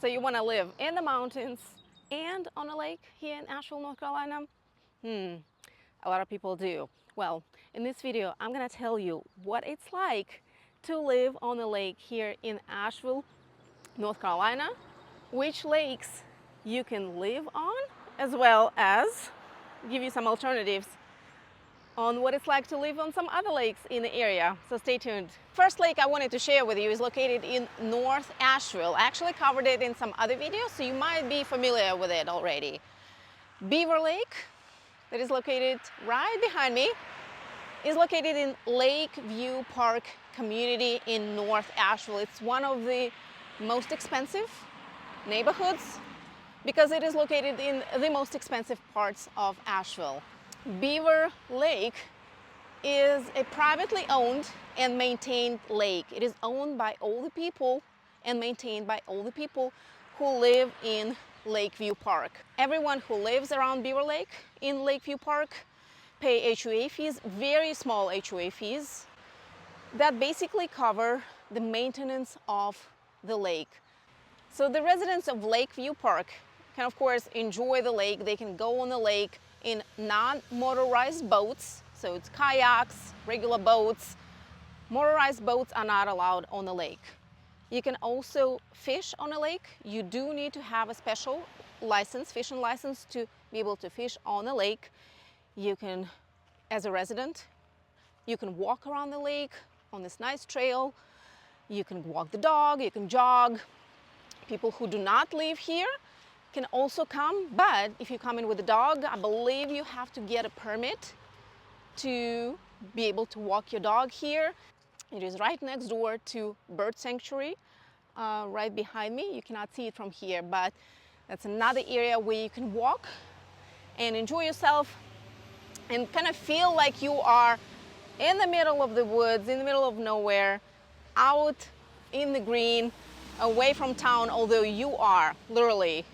So you want to live in the mountains and on a lake here in Asheville, North Carolina? A lot of people do. Well, in this video, I'm going to tell you what it's like to live on a lake here in Asheville, North Carolina, which lakes you can live on, as well as give you some alternatives on what it's like to live on some other lakes in the area. So stay tuned. First lake I wanted to share with you is located in North Asheville. I actually covered it in some other videos, so you might be familiar with it already. Beaver Lake, that is located right behind me, is located in Lakeview Park community in North Asheville. It's one of the most expensive neighborhoods because it is located in the most expensive parts of Asheville. Beaver Lake is a privately owned and maintained lake. It is owned by all the people and maintained by all the people who live in Lakeview Park. Everyone who lives around Beaver Lake in Lakeview Park pay HOA fees, very small HOA fees, that basically cover the maintenance of the lake. So the residents of Lakeview Park can of course enjoy the lake. They can go on the lake in non-motorized boats, so it's kayaks, regular boats. Motorized boats are not allowed on the lake. You can also fish on a lake. You do need to have a special license, fishing license, to be able to fish on the lake. You can, as a resident, you can walk around the lake on this nice trail. You can walk the dog, you can jog. People who do not live here can also come, but if you come in with a dog, I believe you have to get a permit to be able to walk your dog here. It is right next door to bird sanctuary, right behind me. You cannot see it from here, but that's another area where you can walk and enjoy yourself and kind of feel like you are in the middle of the woods, in the middle of nowhere, out in the green, away from town, although you are literally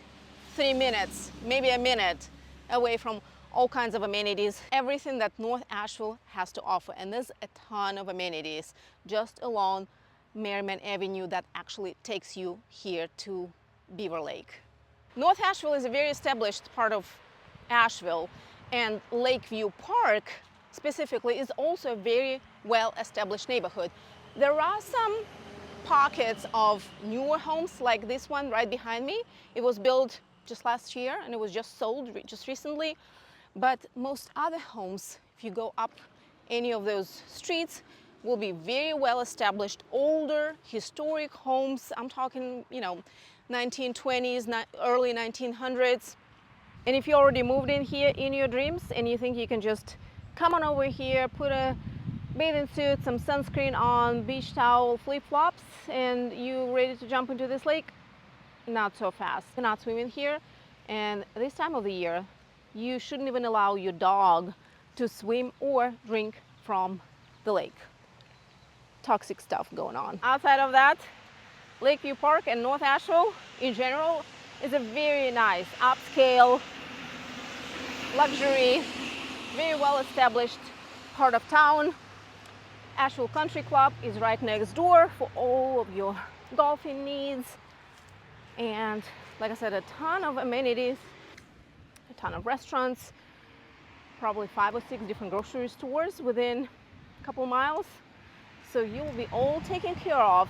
3 minutes, maybe a minute away from all kinds of amenities, everything that North Asheville has to offer. And there's a ton of amenities just along Merriman Avenue that actually takes you here to Beaver Lake. North Asheville is a very established part of Asheville, and Lakeview Park specifically is also a very well-established neighborhood. There are some pockets of newer homes like this one right behind me. It was built just last year and it was just sold just recently. But most other homes, if you go up any of those streets, will be very well established, older, historic homes. I'm talking, 1920s, early 1900s. And if you already moved in here in your dreams and you think you can just come on over here, put a bathing suit, some sunscreen on, beach towel, flip-flops, and you ready to jump into this lake? Not so fast. You're not swimming here, and this time of the year, you shouldn't even allow your dog to swim or drink from the lake. Toxic stuff going on. Outside of that, Lakeview Park and North Asheville in general is a very nice, upscale, luxury, very well established part of town. Asheville Country Club is right next door for all of your golfing needs. And like I said, a ton of amenities, a ton of restaurants, probably 5 or 6 different grocery stores within a couple miles. So you will be all taken care of,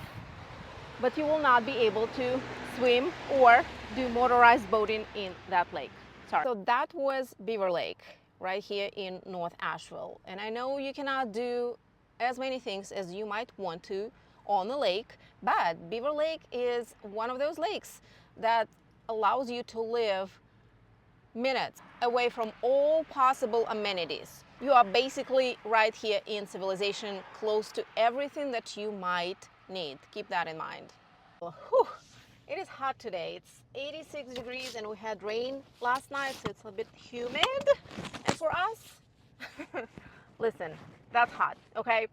but you will not be able to swim or do motorized boating in that lake. Sorry. So that was Beaver Lake right here in North Asheville. And I know you cannot do as many things as you might want to on the lake, but Beaver Lake is one of those lakes that allows you to live minutes away from all possible amenities. You are basically right here in civilization, close to everything that you might need. Keep that in mind. Whew. It is hot today. It's 86 degrees and we had rain last night, so it's a bit humid. And for us, listen, that's hot, okay?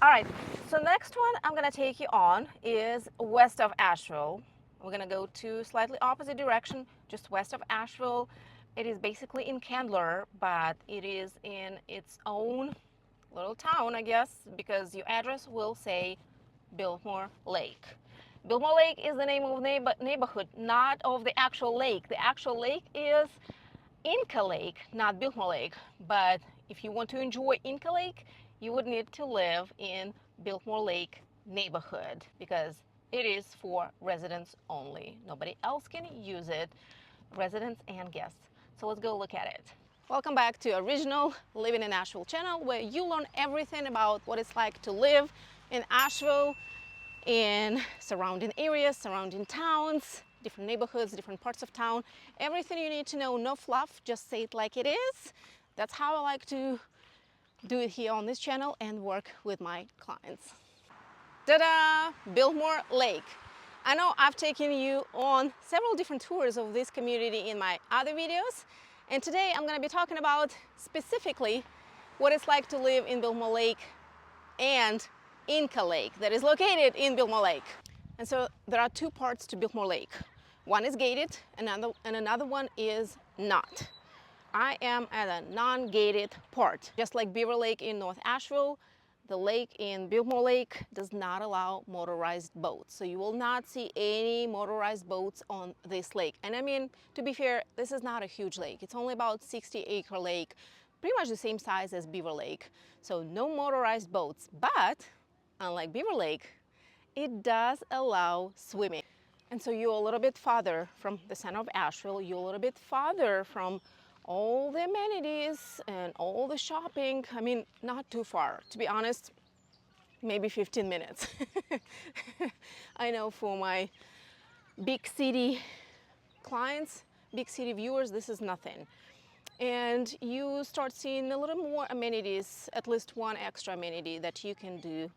All right, so next one I'm gonna take you on is west of Asheville. We're gonna go to slightly opposite direction, just west of Asheville. It is basically in Candler, but it is in its own little town, I guess, because your address will say Biltmore Lake. Biltmore Lake is the name of neighborhood, not of the actual lake. The actual lake is Inca Lake, not Biltmore Lake. But if you want to enjoy Inca Lake, you would need to live in Biltmore Lake neighborhood because it is for residents only. Nobody else can use it, residents and guests. So let's go look at it. Welcome back to Original Living in Asheville channel, where you learn everything about what it's like to live in Asheville, in surrounding areas, surrounding towns, different neighborhoods, different parts of town. Everything you need to know, no fluff, just say it like it is. That's how I like to do it here on this channel and work with my clients. Ta-da! Biltmore Lake. I know I've taken you on several different tours of this community in my other videos, and today I'm going to be talking about specifically what it's like to live in Biltmore Lake and Inca Lake that is located in Biltmore Lake. And so there are two parts to Biltmore Lake. One is gated and another one is not. I am at a non-gated part. Just like Beaver Lake in North Asheville, the lake in Biltmore Lake does not allow motorized boats. So you will not see any motorized boats on this lake. And I mean, to be fair, this is not a huge lake. It's only about 60-acre lake, pretty much the same size as Beaver Lake. So no motorized boats, but unlike Beaver Lake, it does allow swimming. And so you're a little bit farther from the center of Asheville, you're a little bit farther from all the amenities and all the shopping. I mean, not too far, to be honest, maybe 15 minutes. I know for my big city clients, big city viewers, this is nothing. And you start seeing a little more amenities, at least one extra amenity that you can do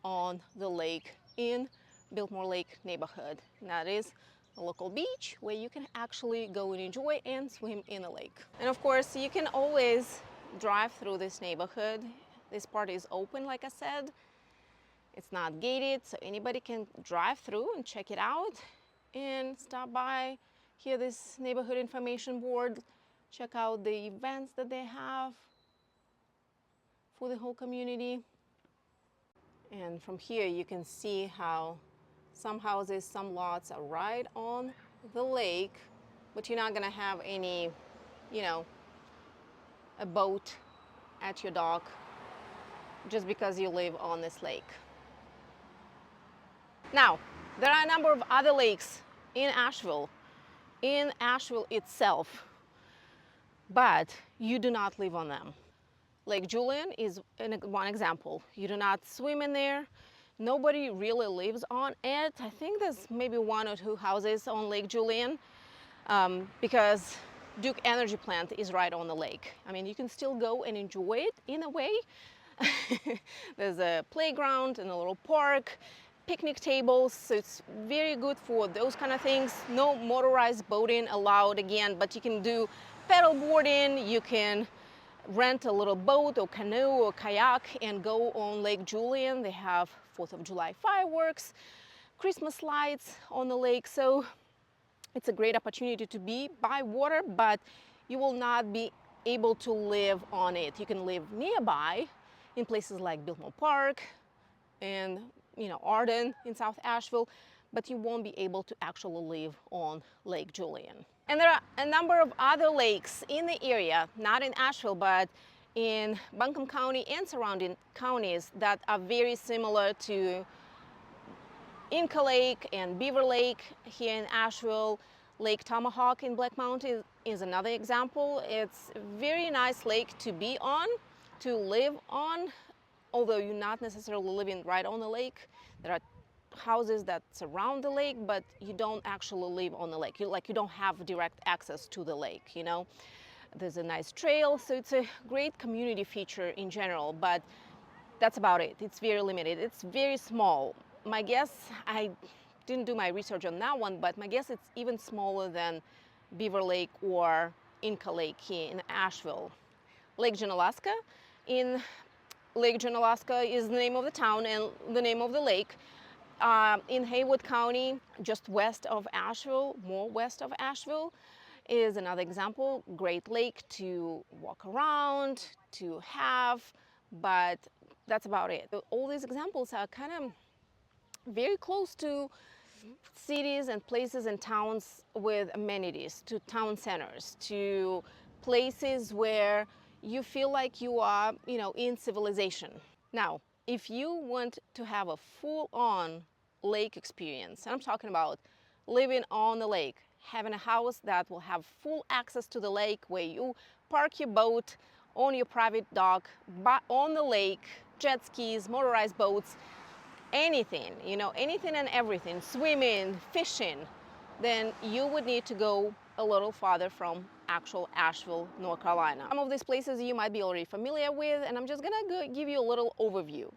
on the lake in Biltmore Lake neighborhood. And that is a local beach where you can actually go and enjoy and swim in the lake. And of course, you can always drive through this neighborhood. This part is open, like I said. It's not gated, so anybody can drive through and check it out and stop by, hear this neighborhood information board, check out the events that they have for the whole community. And from here you can see how some houses, some lots are right on the lake, but you're not gonna have any, you know, a boat at your dock just because you live on this lake. Now, there are a number of other lakes in Asheville itself, but you do not live on them. ℍ𝕀𝕊 is one example. You do not swim in there. Nobody really lives on it. I think there's maybe one or two houses on ℍ𝕀𝕊 because Duke Energy plant is right on the lake. I mean, you can still go and enjoy it in a way. There's a playground and a little park, picnic tables, so it's very good for those kind of things. No motorized boating allowed again, but you can do pedal boarding, you can rent a little boat or canoe or kayak and go on ℍ𝕀𝕊. They have 4th of July fireworks, Christmas lights on the lake. So it's a great opportunity to be by water, but you will not be able to live on it. You can live nearby in places like Biltmore Park and, you know, Arden in South Asheville, but you won't be able to actually live on ℍ𝕀𝕊. And there are a number of other lakes in the area, not in Asheville, but in Buncombe County and surrounding counties that are very similar to Inca Lake and Beaver Lake here in Asheville. Lake Tomahawk in Black Mountain is another example. It's a very nice lake to be on, to live on, although you're not necessarily living right on the lake. There are houses that surround the lake, but you don't actually live on the lake. You don't have direct access to the lake, you know. There's a nice trail, so it's a great community feature in general, but that's about it. It's very limited. It's very small. My guess, I didn't do my research on that one, but my guess it's even smaller than Beaver Lake or Inca Lake here in Asheville. ℍ𝕀𝕟𝕟𝕼. In ℍ𝕧𝕼 is the name of the town and the name of the lake. In Haywood County, just west of Asheville, more west of Asheville, is another example. Great lake to walk around, to have, but that's about it. All these examples are kind of very close to cities and places and towns with amenities, to town centers, to places where you feel like you are, in civilization. Now, if you want to have a full-on lake experience, and I'm talking about living on the lake, having a house that will have full access to the lake, where you park your boat on your private dock, on the lake, jet skis, motorized boats, anything, anything and everything, swimming, fishing, then you would need to go a little farther from actual Asheville, North Carolina. Some of these places you might be already familiar with, and I'm just gonna give you a little overview.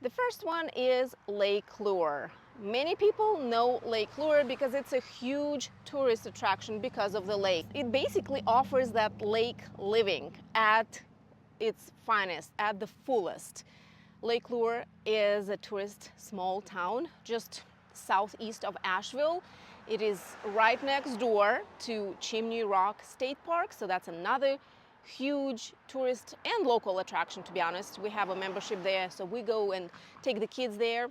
The first one is ℂ𝕠𝕟. Many people know ℂ𝕠𝕟 because it's a huge tourist attraction because of the lake. It basically offers that lake living at its finest, at the fullest. ℂ𝕠𝕟 is a tourist small town just southeast of Asheville. It is right next door to Chimney Rock State Park, so that's another huge tourist and local attraction, to be honest. We have a membership there, so we go and take the kids there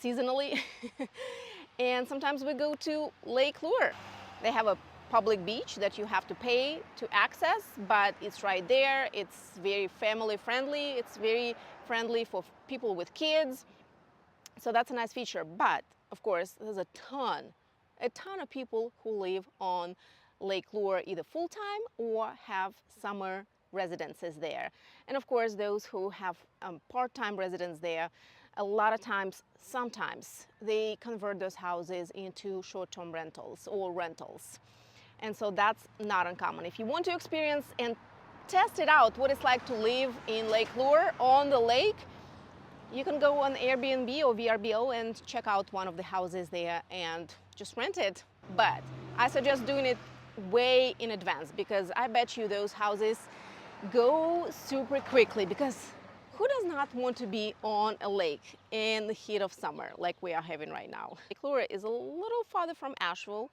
seasonally. And sometimes we go to ℂ𝕠𝕟. They have a public beach that you have to pay to access, but it's right there. It's very family friendly. It's very friendly for people with kids. So that's a nice feature. But of course, there's a ton of people who live on ℂ𝕠𝕟 either full-time or have summer residences there. And of course, those who have part-time residents there, a lot of times, sometimes, they convert those houses into short-term rentals or rentals. And so that's not uncommon. If you want to experience and test it out, what it's like to live in ℂ𝕠𝕟 on the lake, you can go on Airbnb or VRBO and check out one of the houses there and just rent it. But I suggest doing it way in advance, because I bet you those houses go super quickly, because who does not want to be on a lake in the heat of summer like we are having right now? ℂ𝕠𝕟 is a little farther from Asheville,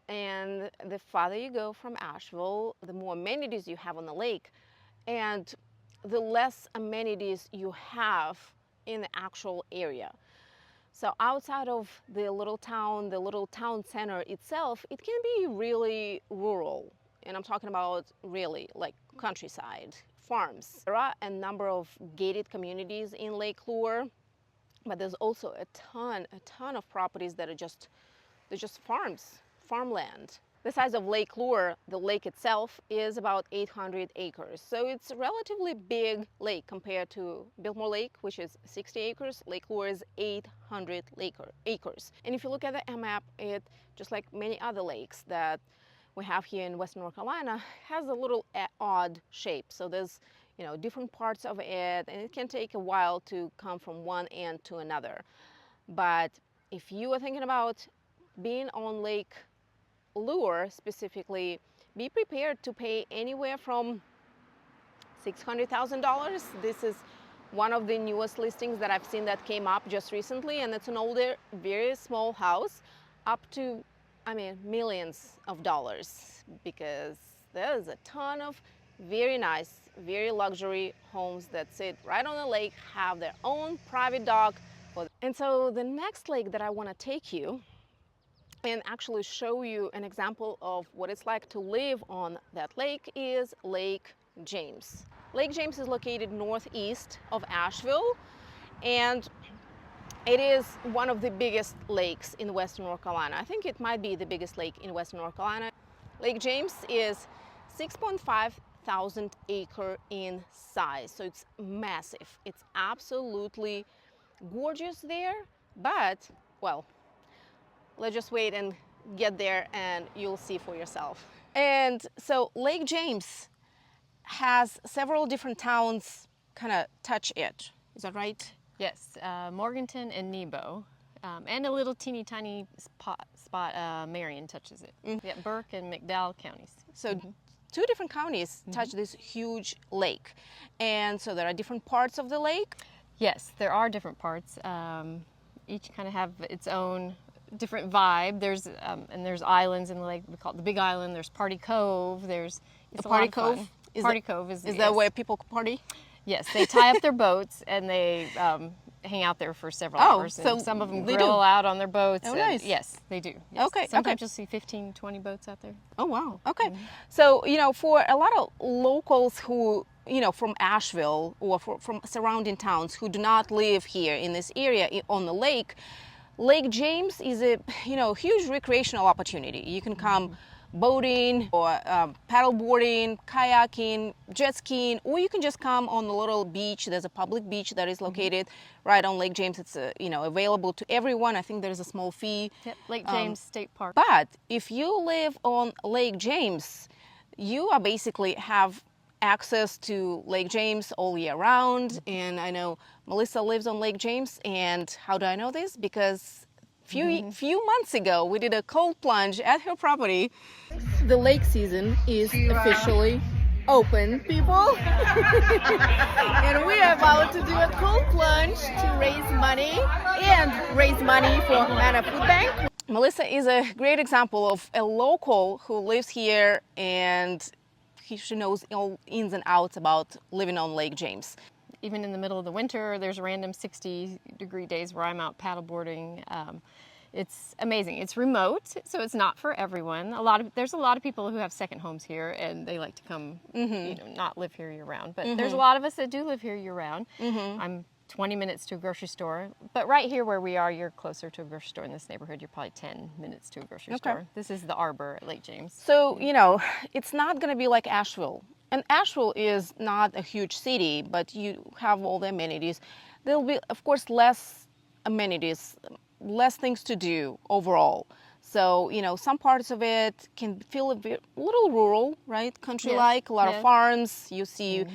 and the farther you go from Asheville, the more amenities you have on the lake, and the less amenities you have in the actual area. So outside of the little town center itself, it can be really rural. And I'm talking about really like countryside, farms. There are a number of gated communities in ℂ𝕠𝕟, but there's also a ton of properties that are just farms, farmland. The size of ℂ𝕠𝕟, the lake itself, is about 800 acres. So it's a relatively big lake compared to Biltmore Lake, which is 60 acres. ℂ𝕠𝕟 is 800 acres. And if you look at the map, it, just like many other lakes that we have here in Western North Carolina, has a little odd shape. So there's, different parts of it, and it can take a while to come from one end to another. But if you are thinking about being on ℂ𝕠𝕟 specifically, be prepared to pay anywhere from $600,000. This is one of the newest listings that I've seen that came up just recently, and it's an older, very small house, up to, millions of dollars, because there's a ton of very nice, very luxury homes that sit right on the lake, have their own private dock. And so the next lake that I want to take you and actually show you an example of what it's like to live on that lake is Lake James. Lake James is located northeast of Asheville, and it is one of the biggest lakes in Western North Carolina. I think it might be the biggest lake in Western North Carolina. Lake James is 6.5 thousand acre in size, so it's massive. It's absolutely gorgeous there, but, well, let's just wait and get there and you'll see for yourself. And so Lake James has several different towns kind of touch it. Is that right? Yes, Morganton and ℧𝕬𝕝, and a little teeny tiny spot, Marion touches it. Mm-hmm. Yeah, Burke and McDowell counties. So two different counties touch this huge lake. And so there are different parts of the lake? Yes, there are different parts. Each kind of have its own different vibe. There's islands in the lake. We call it the Big Island. There's Party Cove. There's Party Cove. Party Cove is that where people party? Yes, they tie up their boats and they hang out there for several Oh, hours. so And some of them they grill do. out on their boats. Oh, and nice. Yes, they do. Yes. Okay, Sometimes okay. you'll see 15, 20 boats out there. Oh, wow. Okay. So, you know, for a lot of locals who, you know, from Asheville or from surrounding towns who do not live here in this area on the lake, Lake James is a, you know, huge recreational opportunity. You can come boating or paddle boarding, kayaking, jet skiing, or you can just come on the little beach. There's a public beach that is located right on Lake James. It's, you know, available to everyone. I think there's a small fee. Yep, Lake James State Park. But if you live on Lake James, you are basically have access to Lake James all year round. And I know Melissa lives on Lake James. And how do I know this? Because few months ago, we did a cold plunge at her property. The lake season is officially open, people. And we are about to do a cold plunge to raise money for Ghana Food Bank. Melissa is a great example of a local who lives here, and she knows all ins and outs about living on Lake James. Even in the middle of the winter, there's random 60-degree days where I'm out paddleboarding. It's amazing. It's remote, so it's not for everyone. There's a lot of people who have second homes here, and they like to come, you know, not live here year-round. But there's a lot of us that do live here year-round. I'm 20 minutes to a grocery store, but right here where we are, you're closer to a grocery store in this neighborhood. You're probably 10 minutes to a grocery store. This is the Arbor at Lake James. So, you know, it's not going to be like Asheville. And Asheville is not a huge city, but you have all the amenities. There'll be, of course, less amenities, less things to do overall. So, you know, some parts of it can feel a little rural, right? Country-like, a lot of farms. You see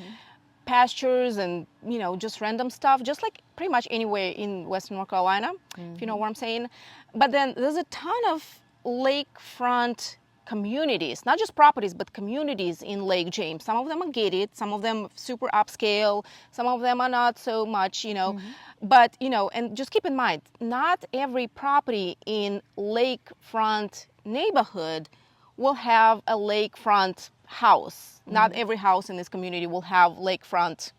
pastures and, you know, just random stuff, just like pretty much anywhere in Western North Carolina, if you know what I'm saying. But then there's a ton of lakefront communities, not just properties, but communities in Lake James. Some of them are gated, some of them super upscale, some of them are not so much, you know. But, you know, and just keep in mind, not every property in lakefront neighborhood will have a lakefront house. Not every house in this community will have lakefront,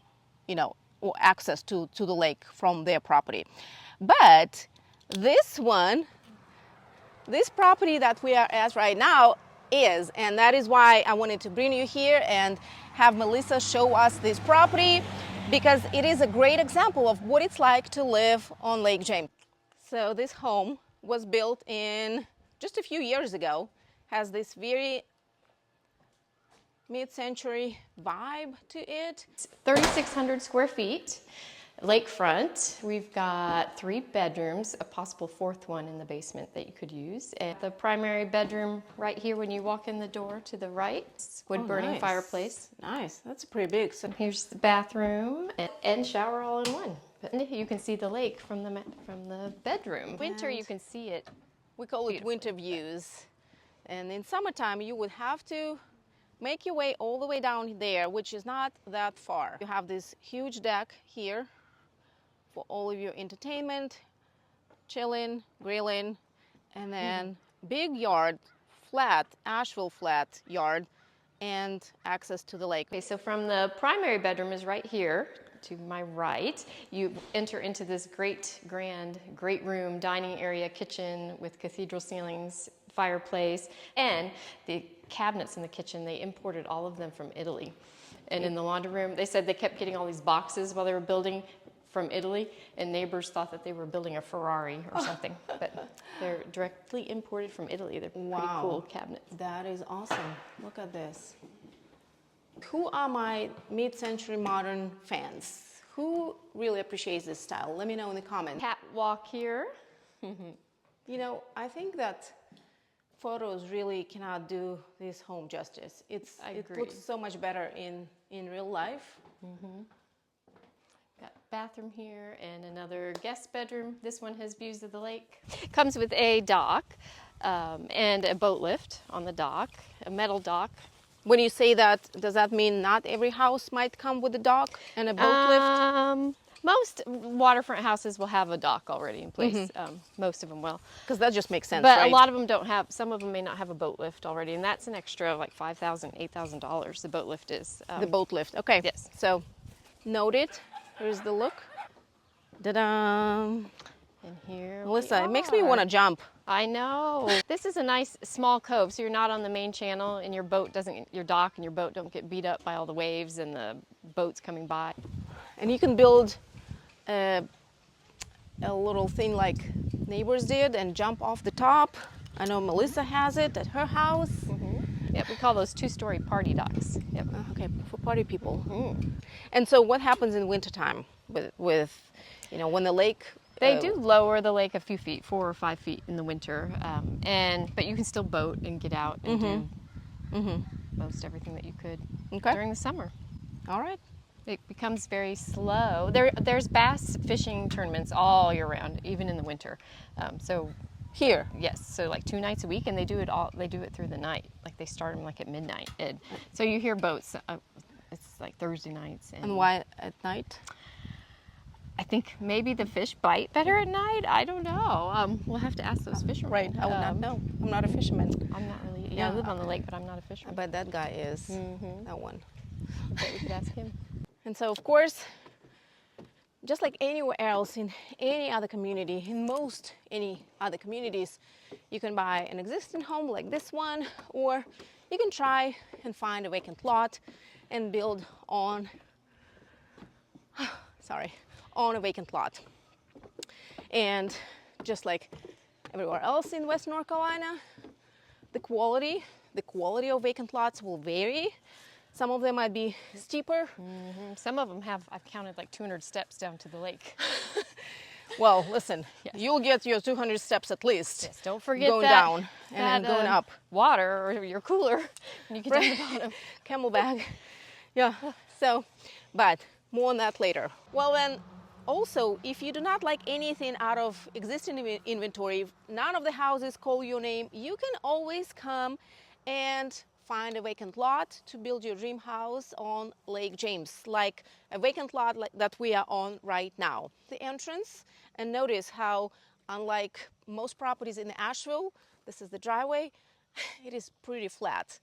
you know, or access to the lake from their property. But this one, this property that we are at right now is, and that is why I wanted to bring you here and have Melissa show us this property, because it is a great example of what it's like to live on Lake James. So this home was built in just a few years ago, has this very mid-century vibe to it. It's 3,600 square feet. Lakefront. We've got 3 bedrooms, a possible 4th one in the basement that you could use. And the primary bedroom right here when you walk in the door to the right, wood-burning fireplace. Nice, that's pretty big. So here's the bathroom and shower all in one. But you can see the lake from the bedroom. Winter you can see it. We call it winter views. And in summertime you would have to make your way all the way down there, which is not that far. You have this huge deck here for all of your entertainment, chilling, grilling, and then big yard, flat, Asheville flat yard, and access to the lake. Okay, so from the primary bedroom is right here to my right. You enter into this great room, dining area, kitchen with cathedral ceilings, fireplace, and the cabinets in the kitchen, they imported all of them from Italy. And in the laundry room, they said they kept getting all these boxes while they were building from Italy, and neighbors thought that they were building a Ferrari or something. But they're directly imported from Italy. They're pretty cool cabinets. That is awesome. Look at this. Who are my mid-century modern fans? Who really appreciates this style? Let me know in the comments. Catwalk here. You know, I think that photos really cannot do this home justice. It looks so much better in real life. Got bathroom here and another guest bedroom. This one has views of the lake. Comes with a dock and a boat lift on the dock, a metal dock. When you say that, does that mean not every house might come with a dock and a boat lift? Most waterfront houses will have a dock already in place. Most of them will. Because that just makes sense, but right? A lot of them don't have, some of them may not have a boat lift already, and that's an extra like $5,000, $8,000 the boat lift is. The boat lift, okay. Yes. So, note it. Here's the look. Ta-da! And here Melissa, we it makes me want to are. jump. I know. This is a nice small cove, so you're not on the main channel, and your boat doesn't, your dock and your boat don't get beat up by all the waves and the boats coming by. And you can build a little thing like neighbors did and jump off the top. I know Melissa has it at her house. Yep, we call those two-story party docks. Yep. Okay, for party people. And so what happens in wintertime with you know, when the lake... They do lower the lake a few feet, 4 or 5 feet in the winter, but you can still boat and get out and do most everything that you could during the summer. All right. It becomes very slow. There's bass fishing tournaments all year round, even in the winter. So Here? yes, so like 2 nights a week, and they do it through the night. Like they start them like at midnight. So you hear boats. It's like Thursday nights. And why at night? I think maybe the fish bite better at night. I don't know. We'll have to ask those fishermen. Right, I would not know. I'm not a fisherman. I'm not really. Yeah, I live on the lake, but I'm not a fisherman. But that guy is, that one. I bet we could ask him. And so, of course, just like anywhere else in any other community, in most any other communities, you can buy an existing home like this one, or you can try and find a vacant lot and build on, on a vacant lot. And just like everywhere else in West North Carolina, the quality of vacant lots will vary. Some of them might be steeper. Some of them have, I've counted like 200 steps down to the lake. Well, listen, you'll get your 200 steps at least. Yes, don't forget going that, down and then going up. Water or your cooler when you get down to the bottom. Camel bag. Yeah, so, but more on that later. Well then, also, if you do not like anything out of existing inventory, if none of the houses call your name, you can always come and find a vacant lot to build your dream house on Lake James, like a vacant lot that we are on right now. The entrance, and notice how, unlike most properties in Asheville, this is the driveway, it is pretty flat.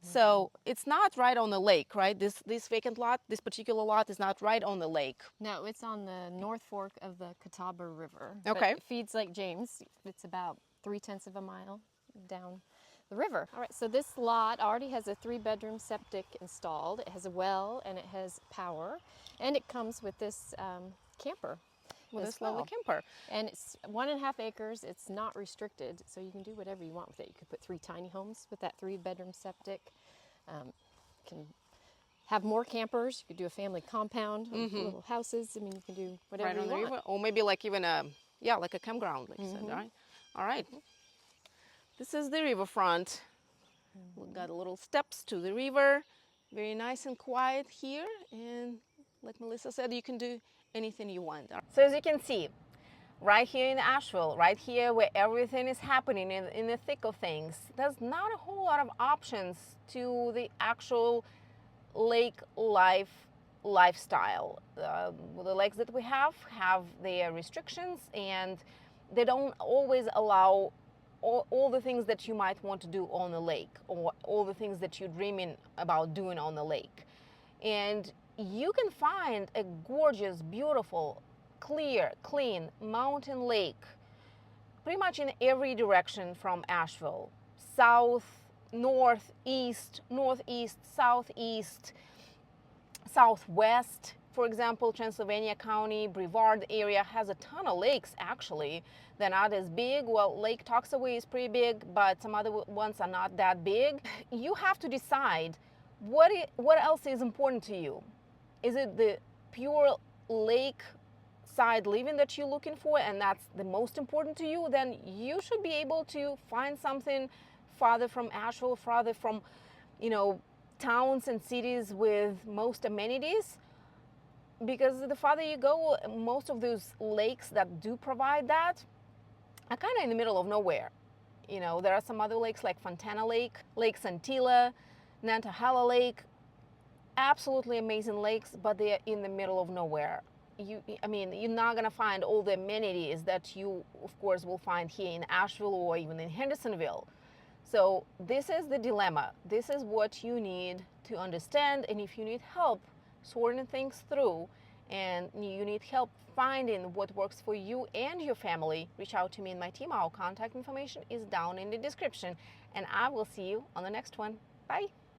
So it's not right on the lake, right? This vacant lot, this particular lot is not right on the lake. No, it's on the North Fork of the ℍ𝕀𝕉 River. Okay. But it feeds Lake James. It's about 0.3 miles down the river. All right, so this lot already has a 3-bedroom septic installed. It has a well and it has power, and it comes with this camper. With this lovely camper. And it's 1.5 acres. It's not restricted, so you can do whatever you want with it. You could put 3 tiny homes with that 3-bedroom septic. Can have more campers. You could do a family compound with little houses. I mean, you can do whatever right on you the want. river, or maybe like even like a campground, like you said, right? All right. This is the riverfront. We've got little steps to the river. Very nice and quiet here, and like Melissa said, you can do anything you want. So as you can see, right here in Asheville, right here where everything is happening in the thick of things, there's not a whole lot of options to the actual lake lifestyle. The lakes that we have their restrictions, and they don't always allow all the things that you might want to do on the lake, or all the things that you're dreaming about doing on the lake. And you can find a gorgeous, beautiful, clear, clean mountain lake pretty much in every direction from Asheville. South, north, east, northeast, southeast, southwest. For example, Transylvania County, Brevard area has a ton of lakes actually. They're not as big. Well, Lake Toxaway is pretty big, but some other ones are not that big. You have to decide what else is important to you. Is it the pure lake side living that you're looking for, and that's the most important to you? Then you should be able to find something farther from Asheville, farther from, you know, towns and cities with most amenities. Because the farther you go, most of those lakes that do provide that are kind of in the middle of nowhere. You know, there are some other lakes like Fontana Lake, Lake Santilla, Nantahala Lake, absolutely amazing lakes, but they're in the middle of nowhere. I mean, you're not gonna find all the amenities that you, of course, will find here in Asheville or even in Hendersonville. So this is the dilemma. This is what you need to understand, and if you need help sorting things through and you need help finding what works for you and your family, reach out to me and my team. Our contact information is down in the description, and I will see you on the next one. Bye.